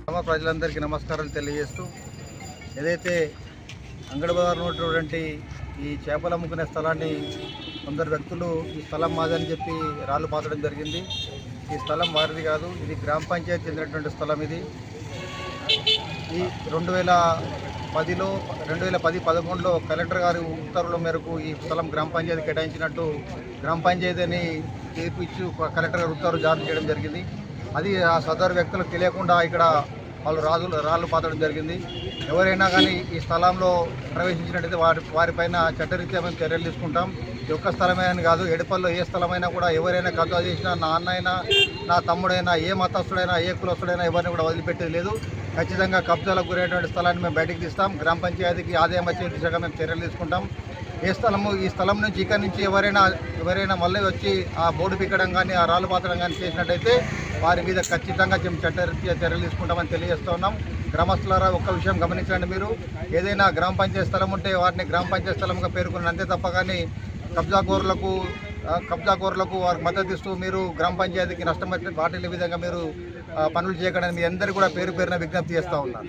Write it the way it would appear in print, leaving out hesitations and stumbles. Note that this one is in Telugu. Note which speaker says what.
Speaker 1: ప్రజలందరికీ నమస్కారాలు తెలియజేస్తూ ఏదైతే అంగడి బజార్లో ఉన్నటువంటి ఈ చేపలు అమ్ముకునే స్థలాన్ని కొందరు వ్యక్తులు ఈ స్థలం మాదని చెప్పి రాళ్ళు పాతడం జరిగింది. ఈ స్థలం వారిది కాదు, ఇది గ్రామ పంచాయతీ చెందినటువంటి స్థలం. ఇది ఈ 2010-11లో కలెక్టర్ గారి ఉత్తర్వుల మేరకు ఈ స్థలం గ్రామ పంచాయతీ కేటాయించినట్టు గ్రామ పంచాయతీని తీర్పు ఇచ్చి కలెక్టర్ గారు ఉత్తర్వులు జారీ చేయడం జరిగింది. అది ఆ సదరు వ్యక్తులకు తెలియకుండా ఇక్కడ వాళ్ళు రాళ్ళు పాతడం జరిగింది. ఎవరైనా కానీ ఈ స్థలంలో ప్రవేశించినట్టయితే వారిపైన చట్టరీత్యా మేము చర్యలు తీసుకుంటాం. ఈ ఒక్క స్థలమే అని కాదు, ఎడపల్లో ఏ స్థలమైనా కూడా ఎవరైనా కబ్జా చేసినా, నా అన్నైనా నా తమ్ముడైనా, ఏ మతస్థుడైనా, ఏ కులస్తుడైనా ఎవరిని కూడా వదిలిపెట్టేది లేదు. ఖచ్చితంగా కబ్జాలకు గురైనటువంటి స్థలాన్ని మేము బయటికి తీస్తాం. గ్రామ పంచాయతీకి ఆదాయం వచ్చే దిశగా మేము చర్యలు తీసుకుంటాం. ఈ స్థలం నుంచి ఇక్కడి నుంచి ఎవరైనా మళ్ళీ వచ్చి ఆ బోర్డు పీకడం కానీ, ఆ రాళ్ళు పాతడం కానీ చేసినట్టయితే వారి మీద ఖచ్చితంగా చట్టరీత్యా చర్యలు తీసుకుంటామని తెలియజేస్తూ ఉన్నాం. గ్రామస్తులారా, ఒక్క విషయం గమనించండి. మీరు ఏదైనా గ్రామ పంచాయతీ స్థలం ఉంటే వారిని గ్రామ పంచాయతీ స్థలంగా పేర్కొనండి, అంతే తప్ప కానీ కబ్జాకోరులకు వారికి మద్దతు ఇస్తూ మీరు గ్రామ పంచాయతీకి నష్టం వాటిల్లే విధంగా మీరు పనులు చేయకుండా మీ అందరికీ కూడా పేరు పేరున విజ్ఞప్తి చేస్తూ ఉన్నారు.